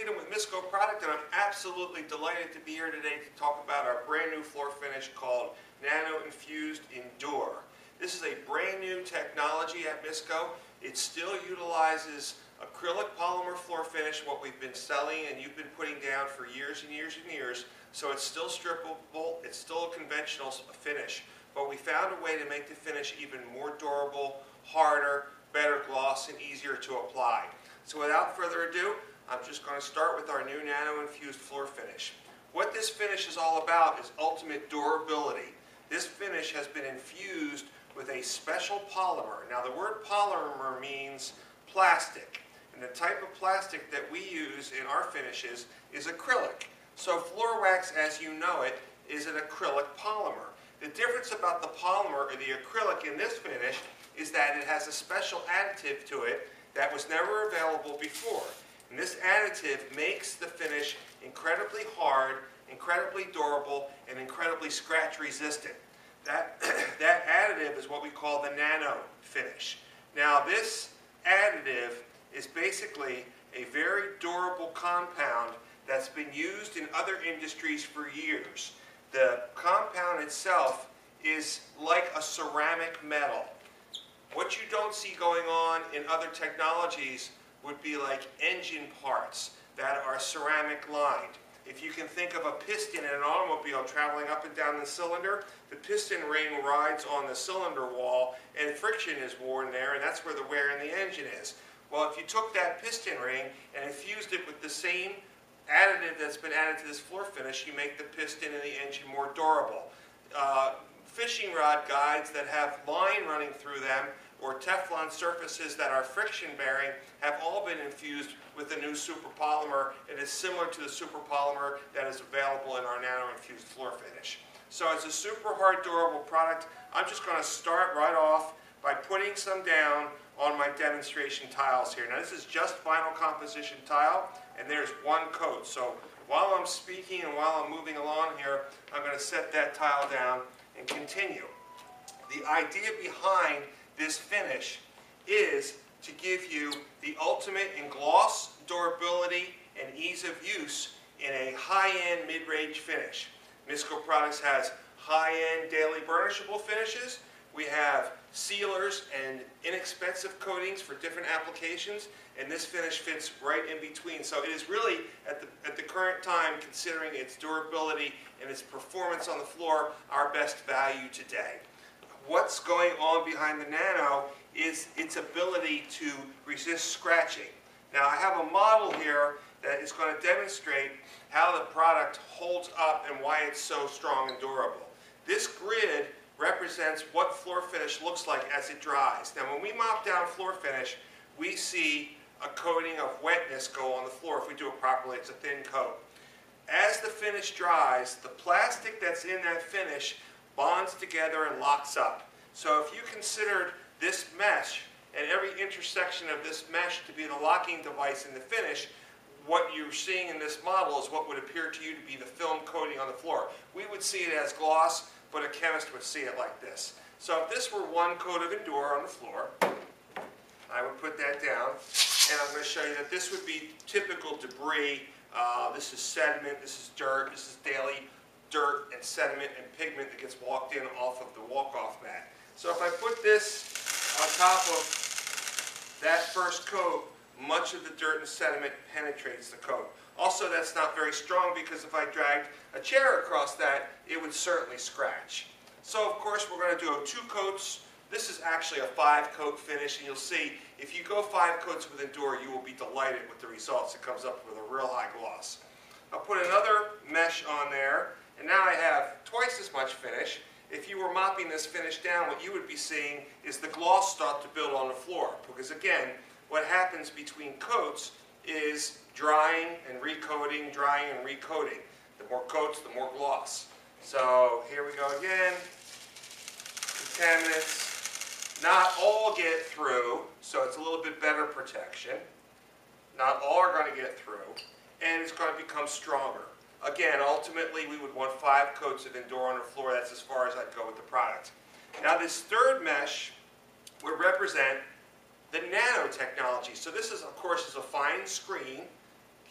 Freedom with Misco product, and I'm absolutely delighted to be here today to talk about our brand new floor finish called Nano Infused N-Dure. This is a brand new technology at Misco. It still utilizes acrylic polymer floor finish, what we've been selling and you've been putting down for years and years and years. So it's still strippable, it's still a conventional finish, but we found a way to make the finish even more durable, harder, better gloss, and easier to apply. So without further ado, I'm just going to start with our new Nano Infused floor finish. What this finish is all about is ultimate durability. This finish has been infused with a special polymer. Now the word polymer means plastic, and the type of plastic that we use in our finishes is acrylic. So floor wax, as you know it, is an acrylic polymer. The difference about the polymer or the acrylic in this finish is that it has a special additive to it that was never available before. And this additive makes the finish incredibly hard, incredibly durable, and incredibly scratch resistant. That additive is what we call the Nano Finish. Now this additive is basically a very durable compound that's been used in other industries for years. The compound itself is like a ceramic metal. What you don't see going on in other technologies would be like engine parts that are ceramic lined. If you can think of a piston in an automobile traveling up and down the cylinder, the piston ring rides on the cylinder wall and friction is worn there, and that's where the wear in the engine is. Well, if you took that piston ring and infused it with the same additive that's been added to this floor finish, you make the piston and the engine more durable. Fishing rod guides that have line running through them or Teflon surfaces that are friction bearing have all been infused with the new super polymer. It is similar to the super polymer that is available in our Nano Infused floor finish. So it's a super hard, durable product. I'm just going to start right off by putting some down on my demonstration tiles here. Now this is just vinyl composition tile, and there's one coat. So while I'm speaking and while I'm moving along here, I'm going to set that tile down and continue. The idea behind this finish is to give you the ultimate in gloss, durability, and ease of use in a high-end mid-range finish. Misco Products has high-end daily burnishable finishes. We have sealers and inexpensive coatings for different applications, and this finish fits right in between. So it is really, at the current time, considering its durability and its performance on the floor, our best value today. What's going on behind the Nano is its ability to resist scratching. Now I have a model here that is going to demonstrate how the product holds up and why it's so strong and durable. This grid represents what floor finish looks like as it dries. Now when we mop down floor finish, we see a coating of wetness go on the floor. If we do it properly, it's a thin coat. As the finish dries, the plastic that's in that finish bonds together and locks up. So if you considered this mesh and every intersection of this mesh to be the locking device in the finish, what you're seeing in this model is what would appear to you to be the film coating on the floor. We would see it as gloss, but a chemist would see it like this. So if this were one coat of N-Dure on the floor, I would put that down, and I'm going to show you that this would be typical debris. This is sediment, this is dirt, this is daily dirt and sediment and pigment that gets walked in off of the walk-off mat. So if I put this on top of that first coat, much of the dirt and sediment penetrates the coat. Also, that's not very strong because if I dragged a chair across that, it would certainly scratch. So of course we're going to do 2 coats. This is actually a 5-coat finish, and you'll see if you go 5 coats with N-Dure, you will be delighted with the results. It comes up with a real high gloss. I'll put another mesh on there, and now I have twice as much finish. If you were mopping this finish down, what you would be seeing is the gloss start to build on the floor. Because again, what happens between coats is drying and recoating, drying and recoating. The more coats, the more gloss. So here we go again. Contaminants. Not all get through, so it's a little bit better protection. Not all are going to get through, and it's going to become stronger. Again, ultimately, we would want 5 coats of N-Dure on the floor. That's as far as I'd go with the product. Now, this third mesh would represent the nanotechnology. So this is, of course, is a fine screen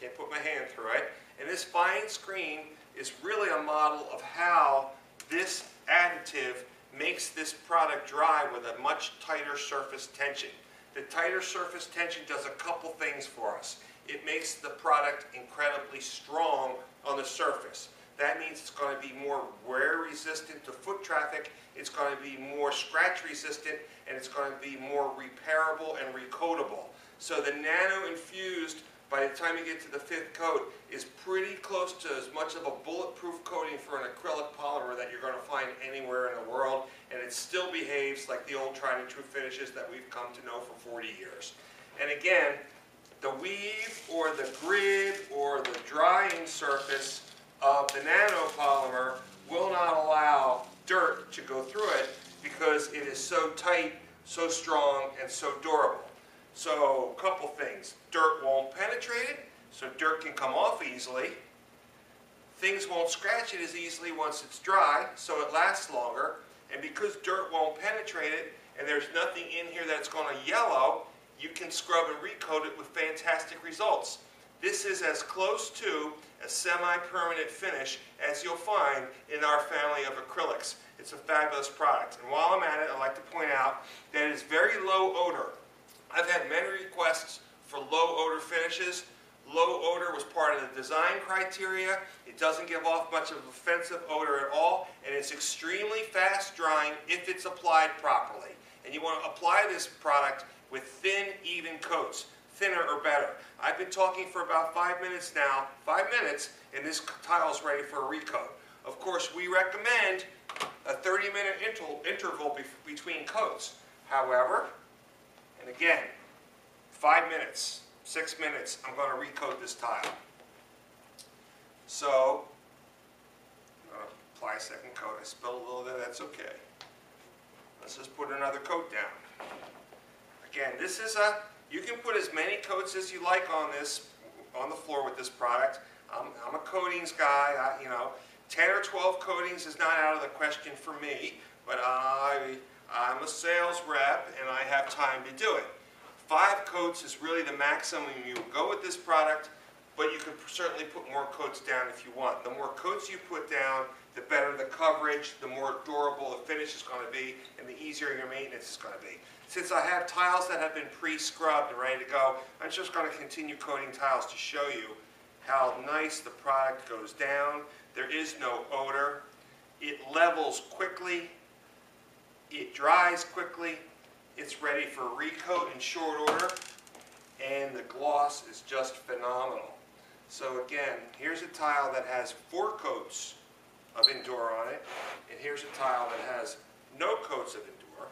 Can't put my hand through it. And this fine screen is really a model of how this additive makes this product dry with a much tighter surface tension. The tighter surface tension does a couple things for us. It makes the product incredibly strong on the surface. That means it's going to be more wear resistant to foot traffic, it's going to be more scratch resistant, and it's going to be more repairable and recoatable. So the Nano Infused, by the time you get to the 5th coat, is pretty close to as much of a bulletproof coating for an acrylic polymer that you're going to find anywhere in the world, and it still behaves like the old tried and true finishes that we've come to know for 40 years. And again, the weave or the grid or the drying surface of the nanopolymer will not allow dirt to go through it because it is so tight, so strong, and so durable. So a couple things. Dirt won't penetrate it, so dirt can come off easily. Things won't scratch it as easily once it's dry, so it lasts longer. And because dirt won't penetrate it, and there's nothing in here that's going to yellow, you can scrub and recoat it with fantastic results. This is as close to a semi-permanent finish as you'll find in our family of acrylics. It's a fabulous product. And while I'm at it, I'd like to point out that it is very low odor. I've had many requests for low odor finishes. Low odor was part of the design criteria. It doesn't give off much of an offensive odor at all, and it's extremely fast drying if it's applied properly. And you want to apply this product with thin, even coats, thinner or better. I've been talking for about 5 minutes now, 5 minutes, and this tile's ready for a recoat. Of course, we recommend a 30-minute interval between coats. However, and again, 5 minutes, 6 minutes, I'm going to recoat this tile. So, I'm going to apply a second coat. I spilled a little there, that's okay. Let's just put another coat down. Again, this is you can put as many coats as you like on the floor with this product. I'm a coatings guy, 10 or 12 coatings is not out of the question for me, but I'm a sales rep and I have time to do it. 5 coats is really the maximum you go with this product, but you can certainly put more coats down if you want. The more coats you put down, the better the coverage, the more durable the finish is going to be, and the easier your maintenance is going to be. Since I have tiles that have been pre-scrubbed and ready to go, I'm just going to continue coating tiles to show you how nice the product goes down. There is no odor. It levels quickly. It dries quickly. It's ready for recoat in short order. And the gloss is just phenomenal. So again, here's a tile that has 4 coats of N-Dure on it. And here's a tile that has no coats of N-Dure.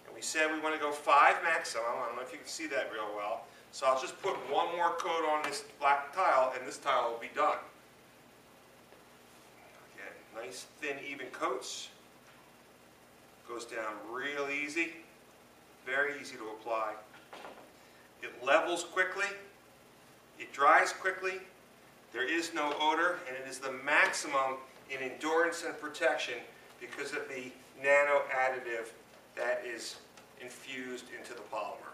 And we said we want to go 5 maximum. I don't know if you can see that real well. So I'll just put one more coat on this black tile and this tile will be done. Again, nice thin even coats. Goes down real easy. Very easy to apply. It levels quickly. It dries quickly. There is no odor, and it is the maximum in endurance and protection because of the nano additive that is infused into the polymer.